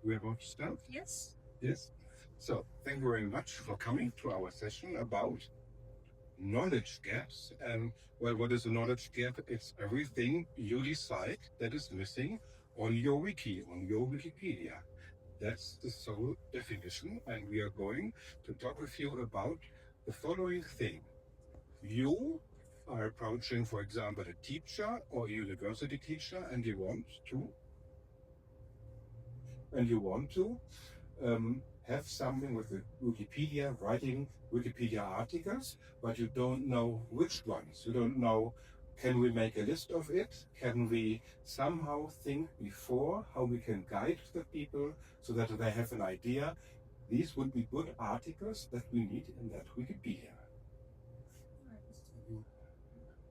we are going to start? Yes. Yes. So, thank you very much for coming to our session about knowledge gaps. And well, what is a knowledge gap? It's everything you decide that is missing on your wiki, on your Wikipedia. That's the sole definition. And we are going to talk with you about the following thing. You are approaching, for example, a teacher or a university teacher, and you want to have something with the Wikipedia, writing Wikipedia articles, but you don't know which ones. You don't know, can we make a list of it? Can we somehow think before how we can guide the people so that they have an idea? These would be good articles that we need in that Wikipedia.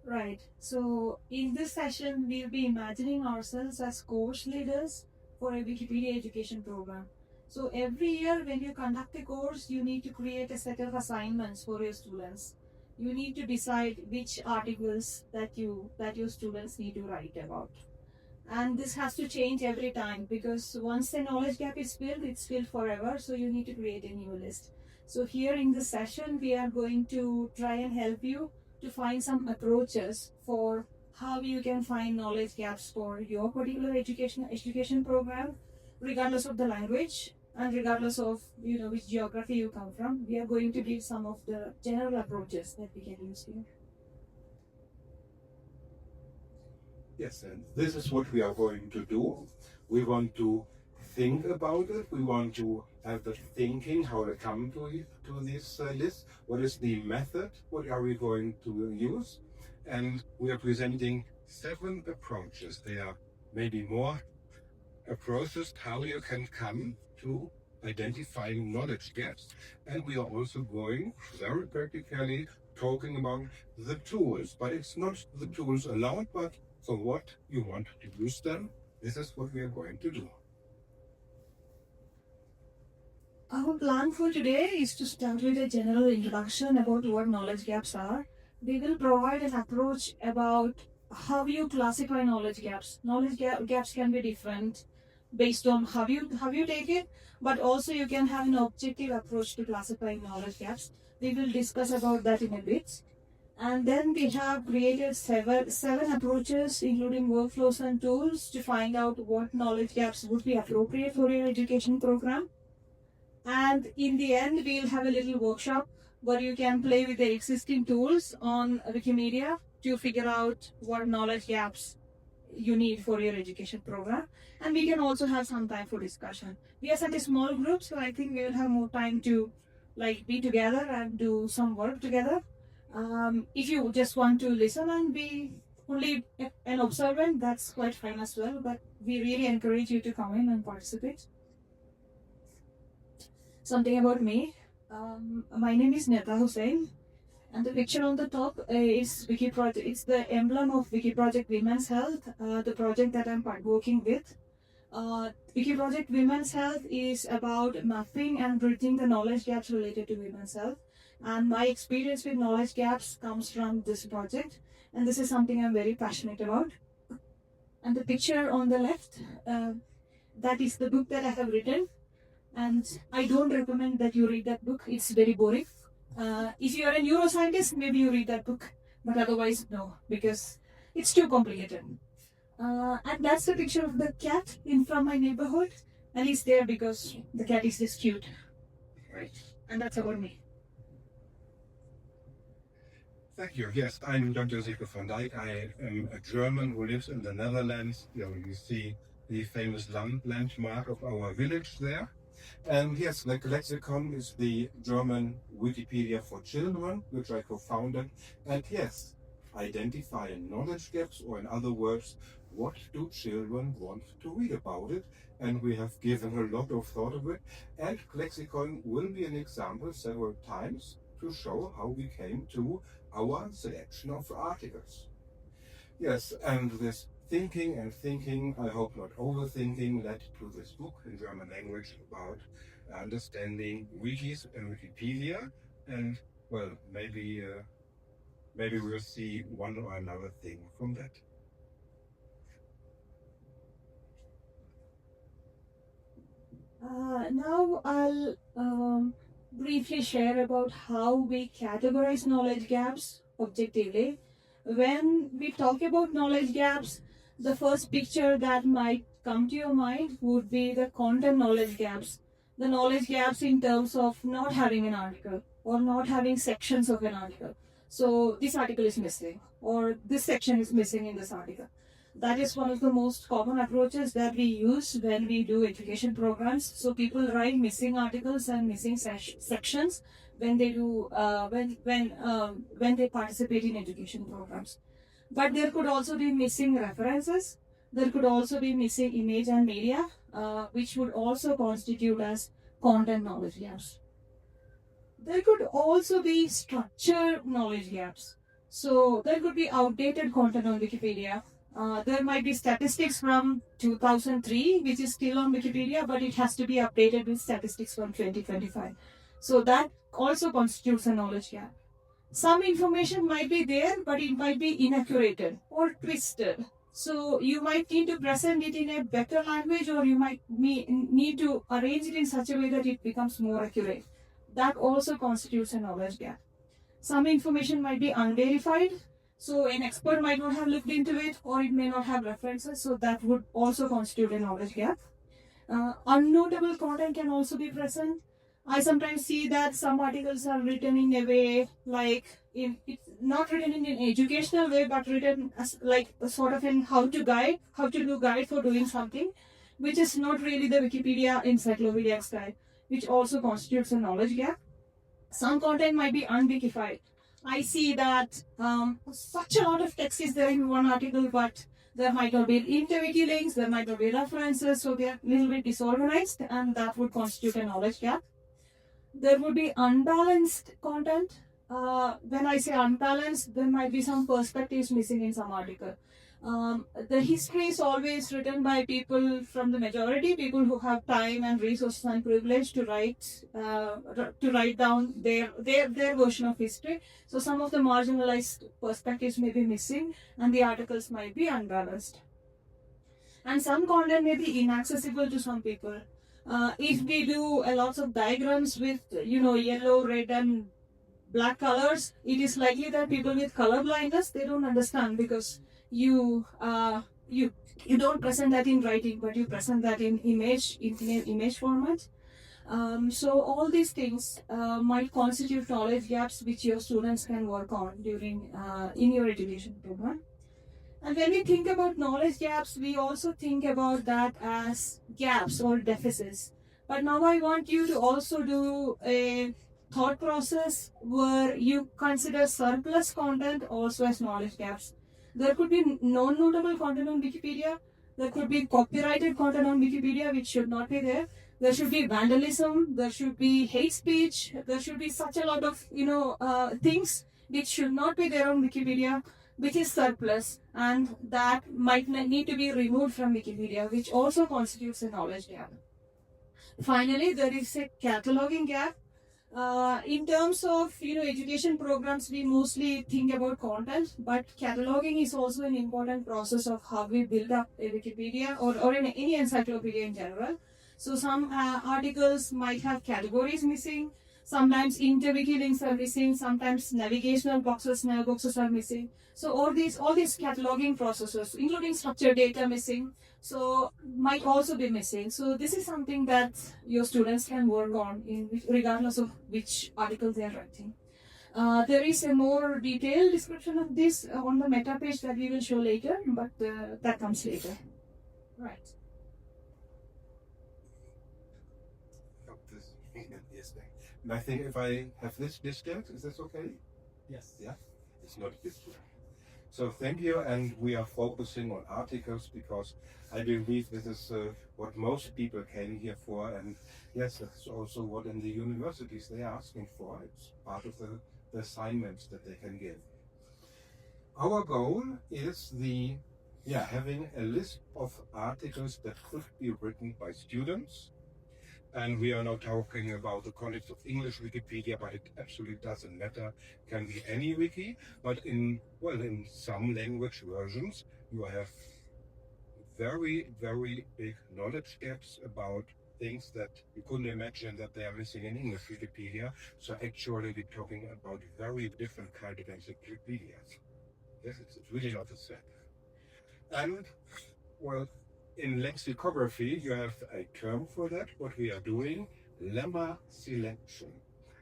Right. So in this session, we'll be imagining ourselves as course leaders for a Wikipedia education program. So every year when you conduct a course, you need to create a set of assignments for your students. You need to decide which articles that your students need to write about. And this has to change every time because once the knowledge gap is filled, it's filled forever. So you need to create a new list. So here in this session, we are going to try and help you to find some approaches for how you can find knowledge gaps for your particular education program, regardless of the language and regardless of which geography you come from. We are going to give some of the general approaches that we can use here. Yes, and this is what we are going to do. We want to think about it. We want to have the thinking how to come to this list. What is the method? What are we going to use? And we are presenting 7 approaches. There are maybe more approaches how you can come to identifying knowledge gaps. And we are also going very practically talking about the tools, but it's not the tools alone, but for what you want to use them. This is what we are going to do. Our plan for today is to start with a general introduction about what knowledge gaps are. We will provide an approach about how you classify knowledge gaps. Gaps can be different based on how you take it, but also you can have an objective approach to classifying knowledge gaps. We will discuss about that in a bit. And then we have created seven approaches, including workflows and tools, to find out what knowledge gaps would be appropriate for your education program. And in the end, we'll have a little workshop where you can play with the existing tools on Wikimedia to figure out what knowledge gaps you need for your education program. And we can also have some time for discussion. We are such a small group, so I think we'll have more time to be together and do some work together. If you just want to listen and be only an observant, that's quite fine as well. But we really encourage you to come in and participate. Something about me. My name is Netha Hussain, and the picture on the top is Wiki Project. It's the emblem of Wiki Project Women's Health, the project that I'm working with. Wiki Project Women's Health is about mapping and bridging the knowledge gaps related to women's health. And my experience with knowledge gaps comes from this project, and this is something I'm very passionate about. And the picture on the left, that is the book that I have written. And I don't recommend that you read that book. It's very boring. If you are a neuroscientist, maybe you read that book. But otherwise, no, because it's too complicated. And that's the picture of the cat from my neighborhood. And he's there because the cat is this cute. Right. And that's about me. Thank you. Yes, I'm Dr. Ziko van Dijk. I am a German who lives in the Netherlands. You see the famous landmark of our village there. And yes, the lexicon is the German Wikipedia for children, which I co-founded. And yes, identify knowledge gaps, or in other words, what do children want to read about it? And we have given a lot of thought of it. And lexicon will be an example several times to show how we came to our selection of articles. Yes, and this thinking, I hope not overthinking, led to this book in German language about understanding wikis and Wikipedia. And well, maybe we'll see one or another thing from that. Now I'll briefly share about how we categorize knowledge gaps objectively. When we talk about knowledge gaps, the first picture that might come to your mind would be the content knowledge gaps. The knowledge gaps in terms of not having an article or not having sections of an article. So this article is missing or this section is missing in this article. That is one of the most common approaches that we use when we do education programs. So people write missing articles and missing sections when they do when they participate in education programs. But there could also be missing references. There could also be missing image and media, which would also constitute as content knowledge gaps. There could also be structure knowledge gaps. So there could be outdated content on Wikipedia. There might be statistics from 2003, which is still on Wikipedia, but it has to be updated with statistics from 2025. So that also constitutes a knowledge gap. Some information might be there, but it might be inaccurate or twisted. So you might need to present it in a better language, or you might need to arrange it in such a way that it becomes more accurate. That also constitutes a knowledge gap. Some information might be unverified, so an expert might not have looked into it, or it may not have references, so that would also constitute a knowledge gap. Unnotable content can also be present. I sometimes see that some articles are written in a way it's not written in an educational way, but written as like a sort of in how to do guide for doing something, which is not really the Wikipedia encyclopedia style, which also constitutes a knowledge gap. Some content might be unwikified. I see that such a lot of text is there in one article, but there might not be inter-wiki links, there might not be references, so they are a little bit disorganized, and that would constitute a knowledge gap. There would be unbalanced content. When I say unbalanced, there might be some perspectives missing in some article. The history is always written by people from the majority, people who have time and resources and privilege to write down their version of history. So some of the marginalized perspectives may be missing, and the articles might be unbalanced. And some content may be inaccessible to some people. If we do a lot of diagrams with yellow, red, and black colors, it is likely that people with color blindness, they don't understand, because you don't present that in writing, but you present that in image format. So all these things might constitute knowledge gaps which your students can work on during in your education program. And when we think about knowledge gaps, we also think about that as gaps or deficits. But now I want you to also do a thought process where you consider surplus content also as knowledge gaps. There could be non-notable content on Wikipedia. There could be copyrighted content on Wikipedia which should not be there. There should be vandalism. There should be hate speech. There should be such a lot of things which should not be there on Wikipedia, which is surplus, and that might need to be removed from Wikipedia, which also constitutes a knowledge gap. Finally, there is a cataloging gap. In terms of education programs, we mostly think about content, but cataloging is also an important process of how we build up a Wikipedia or in any encyclopedia in general. So some articles might have categories missing. Sometimes inter-wiki links are missing. Sometimes navigational boxes are missing. So all these cataloging processes, including structured data missing, so might also be missing. So this is something that your students can work on regardless of which article they are writing. There is a more detailed description of this on the meta page that we will show later, but that comes later. Right. And I think if I have this distance, is this okay? Yes. Yeah? It's not distance. So thank you, and we are focusing on articles because I believe this is what most people came here for, and yes, that's also what in the universities they are asking for. It's part of the assignments that they can give. Our goal is having a list of articles that could be written by students. And we are not talking about the context of English Wikipedia, but it absolutely doesn't matter. It can be any wiki, but in some language versions, you have very, very big knowledge gaps about things that you couldn't imagine that they are missing in English Wikipedia. So actually we're talking about very different kind of encyclopedias. Yes, it's really not the same. And well, in lexicography, you have a term for that, what we are doing, lemma selection.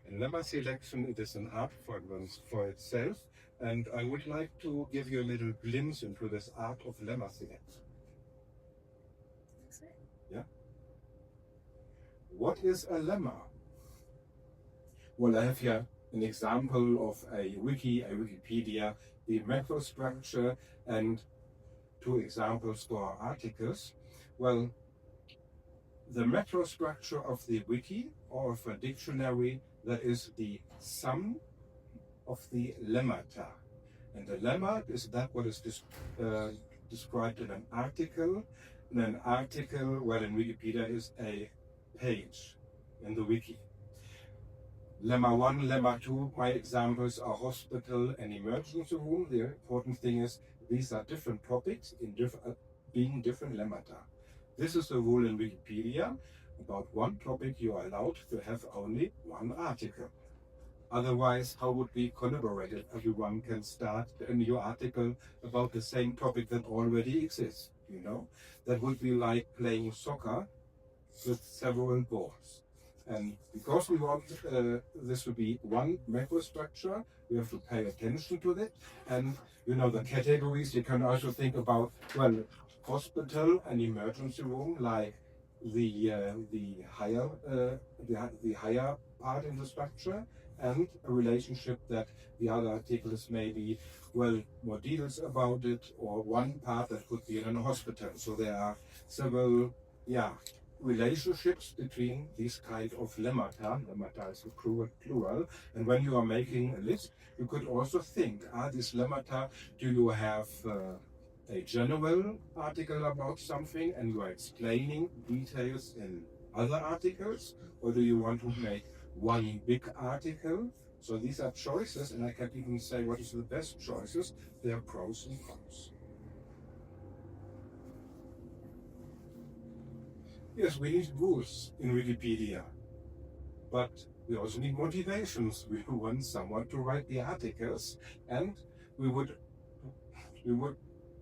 And lemma selection, it is an art for itself. And I would like to give you a little glimpse into this art of lemma selection. Yeah. What is a lemma? Well, I have here an example of a Wikipedia, the macro structure, and 2 examples for articles. Well, the macro structure of the wiki or of a dictionary, that is the sum of the lemmata. And the lemma is that what is described in an article. And an article, well, in Wikipedia is a page in the wiki. Lemma 1, lemma 2, my examples are hospital and emergency room. The important thing is these are different topics in being different lemmata. This is the rule in Wikipedia. About one topic you are allowed to have only one article. Otherwise, how would we collaborate if everyone can start a new article about the same topic that already exists? You know, that would be like playing soccer with several balls. And because we want this to be one macro structure, we have to pay attention to that. And you know, the categories, you can also think about, well, hospital and emergency room, like the higher part in the structure, and a relationship that the other articles maybe, well, more details about it, or one part that could be in a hospital. So there are several, relationships between these kind of lemmata. Lemmata is a plural. And when you are making a list, you could also think, are these lemmata, do you have a general article about something and you are explaining details in other articles, or do you want to make one big article? So these are choices, and I can't even say what is the best choices. There are pros and cons. Yes, we need rules in Wikipedia, but we also need motivations. We want someone to write the articles, and we would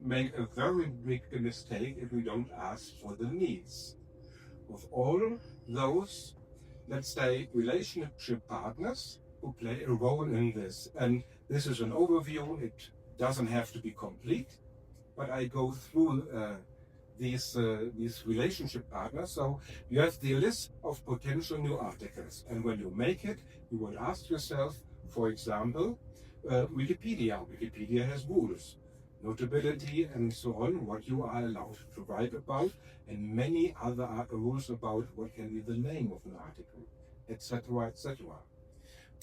make a very big mistake if we don't ask for the needs of all those, let's say, relationship partners who play a role in this. And this is an overview. It doesn't have to be complete, but I go through these relationship partners. So you have the list of potential new articles, and when you make it, you will ask yourself, for example, Wikipedia. Wikipedia has rules, notability, and so on, what you are allowed to write about, and many other rules about what can be the name of an article, etc., etc.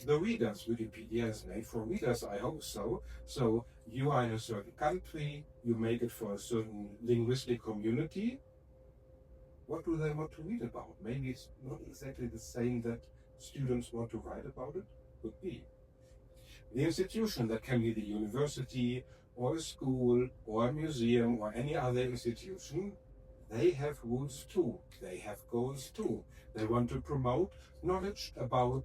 The readers, Wikipedia is made for readers, I hope so. So you are in a certain country, you make it for a certain linguistic community. What do they want to read about? Maybe it's not exactly the same that students want to write about it, could be. The institution, that can be the university or a school or a museum or any other institution, they have rules too. They have goals too. They want to promote knowledge about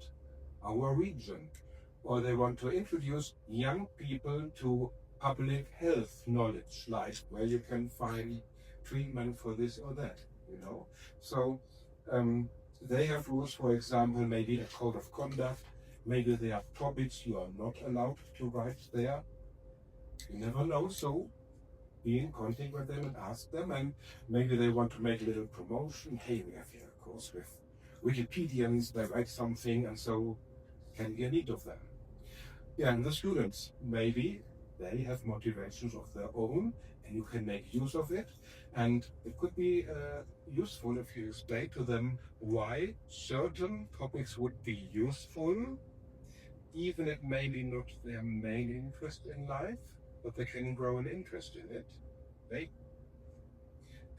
our region, or they want to introduce young people to public health knowledge, like where you can find treatment for this or that, you know. So they have rules, for example, maybe a code of conduct, maybe there are topics you are not allowed to write there. You never know, so be in contact with them and ask them, and maybe they want to make a little promotion. Hey, we have here a course with Wikipedians, they write something, and so can get need of them. Yeah, and the students, maybe they have motivations of their own, and you can make use of it. And it could be useful if you explain to them why certain topics would be useful, even it may be not their main interest in life, but they can grow an interest in it. Right?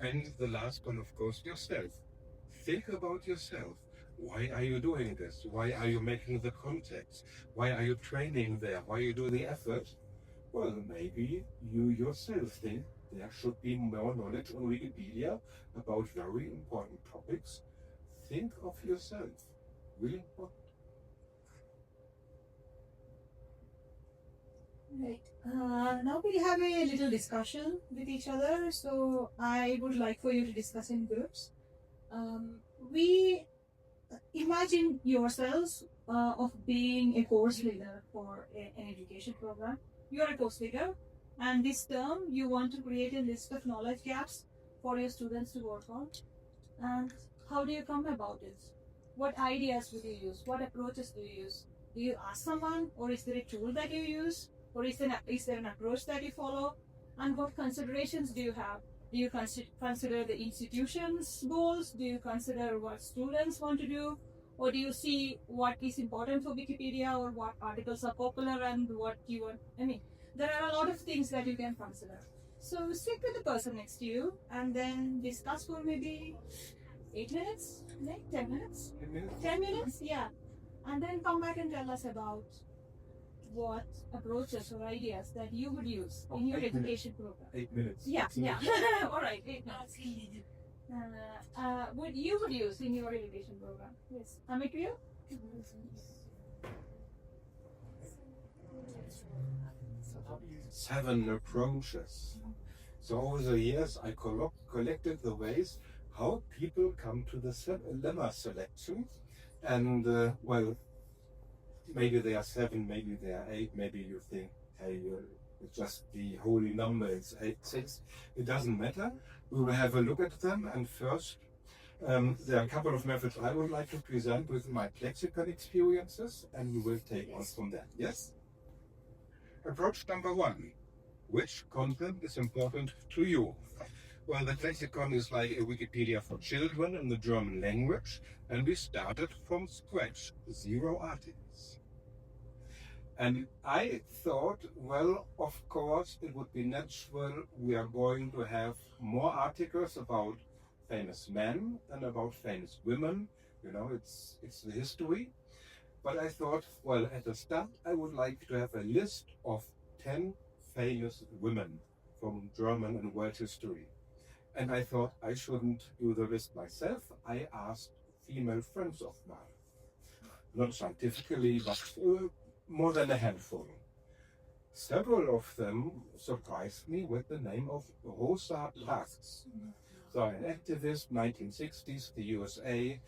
And the last one, of course, yourself. Think about yourself. Why are you doing this? Why are you making the contacts? Why are you training there? Why you do the effort? Well, maybe you yourself think there should be more knowledge on Wikipedia about very important topics think of yourself. Really important. Right. Now we have a little discussion with each other. So I would like for you to discuss in groups. We imagine yourselves of being a course leader for an education program. You are a course leader, and this term you want to create a list of knowledge gaps for your students to work on. And how do you come about it? What ideas would you use? What approaches do you use? Do you ask someone, or is there a tool that you use, or is there an approach that you follow? And what considerations do you have? Do you consider the institution's goals? Do you consider what students want to do? Or do you see what is important for Wikipedia, or what articles are popular and what you want? I mean, there are a lot of things that you can consider. So sit with the person next to you and then discuss for maybe 8 minutes, like 10 minutes? 10 minutes? 10 minutes, yeah. And then come back and tell us about what approaches or ideas that you would use in your education program. 8 minutes. Yeah, yeah. All right, 8 minutes. What you would use in your education program? Yes. Amit, you? 7 approaches. So over the years, I collected the ways how people come to the lemma selection. And, well, maybe they are 7, maybe they are 8, maybe you think, hey, it's just the holy number, it's 8, 6. It doesn't matter. We will have a look at them. And first, there are a couple of methods I would like to present with my lexicon experiences, and we will take on from that. Yes? Approach number 1. Which content is important to you? Well, the lexicon is like a Wikipedia for children in the German language, and we started from scratch, 0 articles. And I thought, well, of course, it would be natural we are going to have more articles about famous men than about famous women. You know, it's the history. But I thought, well, at the start, I would like to have a list of 10 famous women from German and world history. And I thought I shouldn't do the list myself. I asked female friends of mine. Not scientifically, but more than a handful. Several of them surprised me with the name of Rosa Parks. So an activist, 1960s, the USA.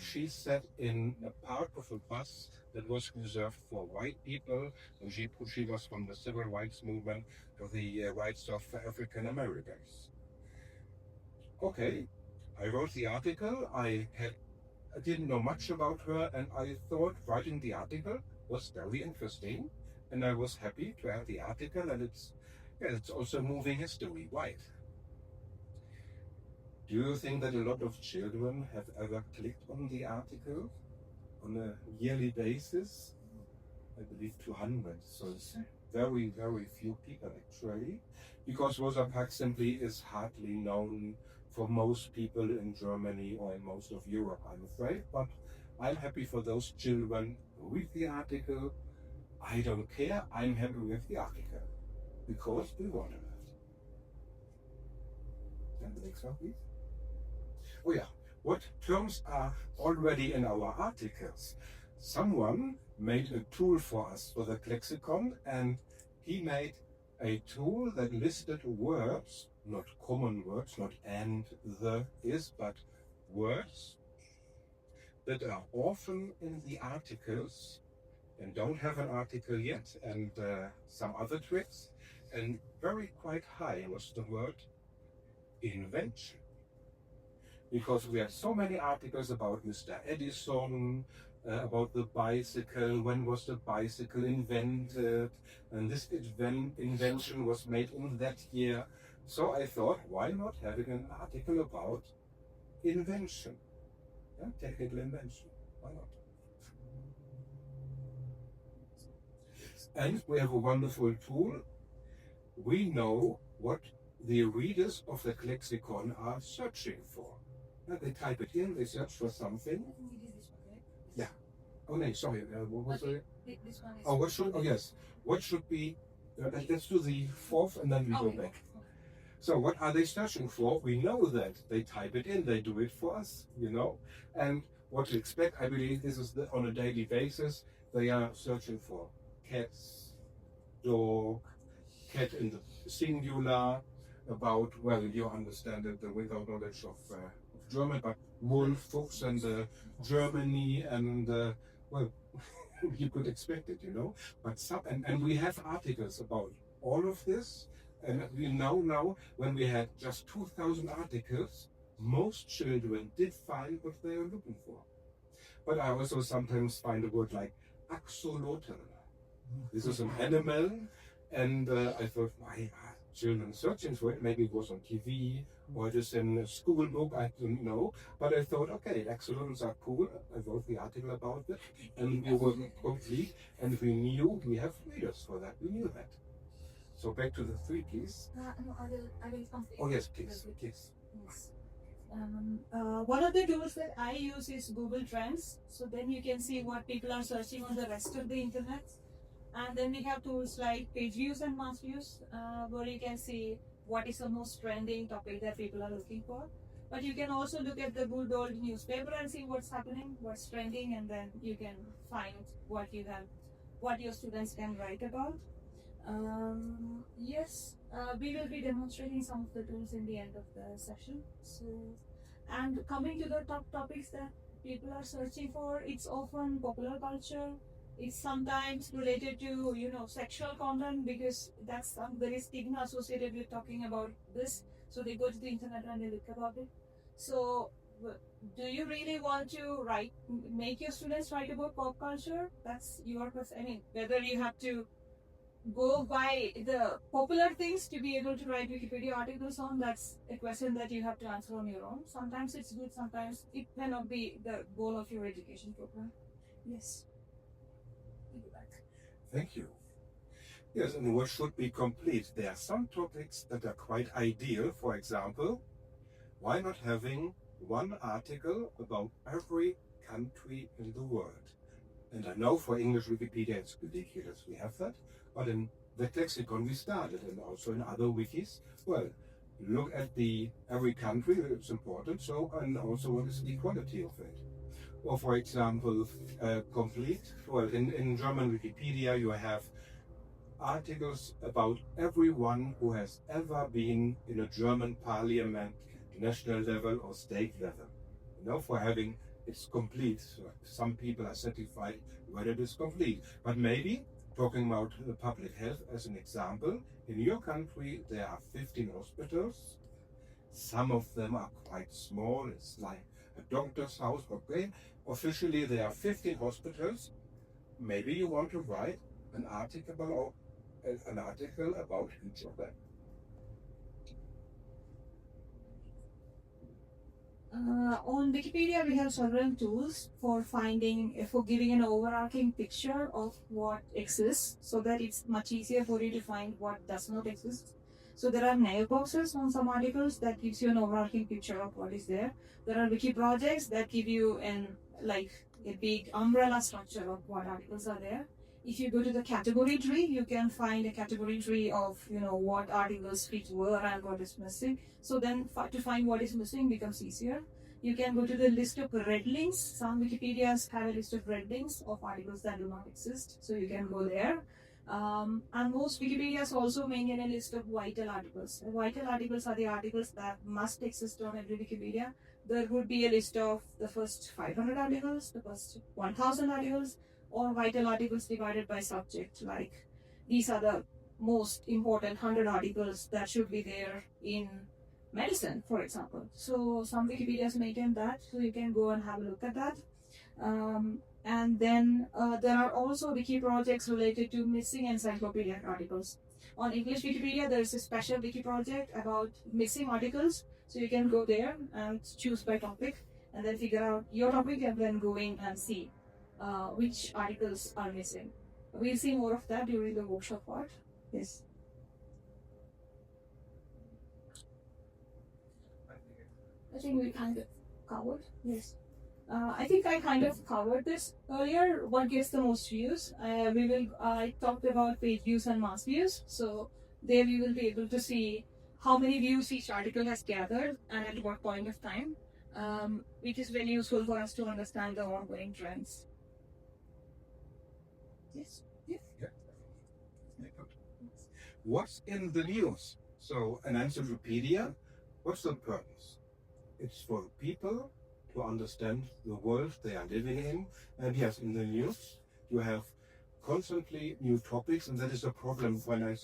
She sat in a part of a bus that was reserved for white people. She was from the civil rights movement for the rights of African Americans. Okay, I wrote the article. I didn't know much about her, and I thought writing the article was very interesting, and I was happy to have the article, and it's also moving history, right? Do you think that a lot of children have ever clicked on the article on a yearly basis? I believe 200, so it's very, very few people actually, because Rosa Parks simply is hardly known for most people in Germany or in most of Europe, I'm afraid, but I'm happy for those children who read the article. I don't care, I'm happy with the article, because we wanted it. And the next one, please. Oh yeah, what terms are already in our articles? Someone made a tool for us for the lexicon, and he made a tool that listed words, not common words, not and, the, is, but words that are often in the articles and don't have an article yet, and some other tricks. And very quite high was the word invention. Because we had so many articles about Mr. Edison, about the bicycle, when was the bicycle invented, and this invention was made in that year. So I thought, why not having an article about invention? Yeah, technical invention, why not? And we have a wonderful tool. We know what the readers of the lexicon are searching for. They type it in, they search for something. Yeah. Oh no, sorry. What was it? This one is Oh, yes. What should be? Let's do the fourth, and then we go back. So what are they searching for? We know that they type it in, they do it for us, and what to expect. I believe this is on a daily basis. They are searching for cats, dog, cat in the singular, about, well, you understand it without knowledge of German, but wolf, fox, and Germany, and well, you could expect it, But and we have articles about all of this, and we now when we had just 2,000 articles, most children did find what they are looking for. But I also sometimes find a word like axolotl. This is an animal, and I thought, why are children searching for it? Maybe it was on TV or it is in a school book, I don't know. But I thought, okay, axolotls are cool. I wrote the article about it, and we were complete, and we knew we have readers for that. We knew that. So back to the three, please. No, I will complete. Oh yes, please. Yes. One of the tools that I use is Google Trends. So then you can see what people are searching on the rest of the internet. And then we have tools like page views and mass views, where you can see what is the most trending topic that people are looking for. But you can also look at the good old newspaper and see what's happening, what's trending, and then you can find what your students can write about. Yes, we will be demonstrating some of the tools in the end of the session. So, and coming to the top topics that people are searching for, it's often popular culture. It's sometimes related to, sexual content, because there is stigma associated with talking about this. So they go to the internet and they look about it. So do you really want to make your students write about pop culture? That's your question. I mean, whether you have to go by the popular things to be able to write Wikipedia articles on, that's a question that you have to answer on your own. Sometimes it's good, sometimes it cannot be the goal of your education program. Yes. Thank you. Yes, and what should be complete? There are some topics that are quite ideal. For example, why not having one article about every country in the world? And I know for English Wikipedia it's ridiculous we have that, but in the lexicon we started, and also in other wikis. Well, look at every country, it's important, and also what is the quality of it. Or for example, complete. Well, in German Wikipedia you have articles about everyone who has ever been in a German parliament, national level or state level. For having it's complete. So some people are satisfied when it is complete. But maybe, talking about public health as an example, in your country there are 15 hospitals. Some of them are quite small. It's like a doctor's house. Okay, officially there are 15 hospitals. Maybe you want to write an article about each of them. On Wikipedia, we have several tools for giving an overarching picture of what exists, so that it's much easier for you to find what does not exist. So there are name boxes on some articles that gives you an overarching picture of what is there. There are wiki projects that give you a big umbrella structure of what articles are there. If you go to the category tree, you can find a category tree of what articles fit where and what is missing. So then to find what is missing becomes easier. You can go to the list of red links. Some Wikipedias have a list of red links of articles that do not exist, so you can go there. And most Wikipedias also maintain a list of vital articles. Vital articles are the articles that must exist on every Wikipedia. There would be a list of the first 500 articles, the first 1,000 articles, or vital articles divided by subject. Like these are the most important 100 articles that should be there in medicine, for example. So some Wikipedias maintain that, so you can go and have a look at that. And then there are also wiki projects related to missing encyclopedic articles. On English Wikipedia, there is a special wiki project about missing articles. So you can go there and choose by topic, and then figure out your topic, and then go in and see which articles are missing. We'll see more of that during the workshop part. Yes. I think we kind of covered. Yes. I think I kind of covered this earlier. What gets the most views? I talked about page views and mass views. So there we will be able to see how many views each article has gathered and at what point of time, which is very useful for us to understand the ongoing trends. Yes. Yes. Yeah. What's in the news? So an encyclopedia, what's the purpose? It's for people to understand the world they are living in. And yes, in the news, you have constantly new topics, and that is a problem for an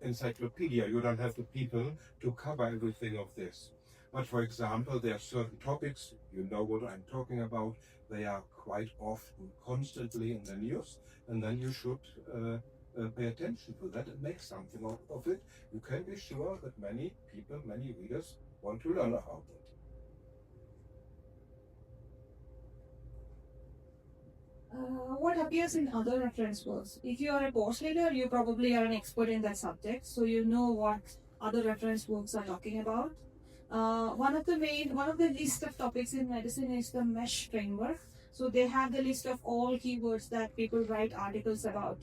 encyclopedia. You don't have the people to cover everything of this. But for example, there are certain topics, you know what I'm talking about, they are quite often constantly in the news, and then you should pay attention to that and make something of it. You can be sure that many people, many readers want to learn about it. What appears in other reference works? If you are a course leader, you probably are an expert in that subject, so you know what other reference works are talking about. One of the list of topics in medicine is the MESH framework. So they have the list of all keywords that people write articles about,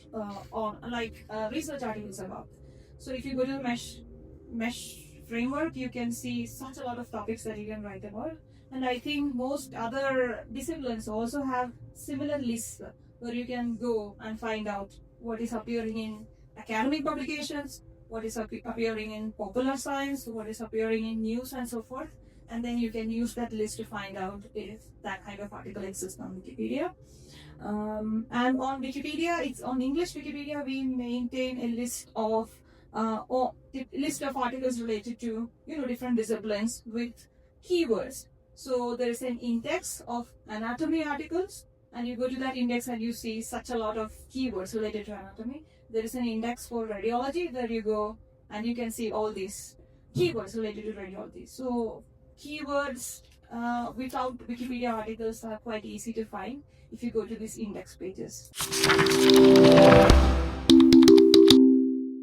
research articles about. So if you go to the MESH framework, you can see such a lot of topics that you can write about. And I think most other disciplines also have similar lists where you can go and find out what is appearing in academic publications, what is appearing in popular science, what is appearing in news and so forth. And then you can use that list to find out if that kind of article exists on Wikipedia. And on Wikipedia, it's on English Wikipedia, we maintain a list of articles related to different disciplines with keywords. So there is an index of anatomy articles, and you go to that index and you see such a lot of keywords related to anatomy. There is an index for radiology, there you go, and you can see all these keywords related to radiology. So keywords without Wikipedia articles are quite easy to find if you go to these index pages.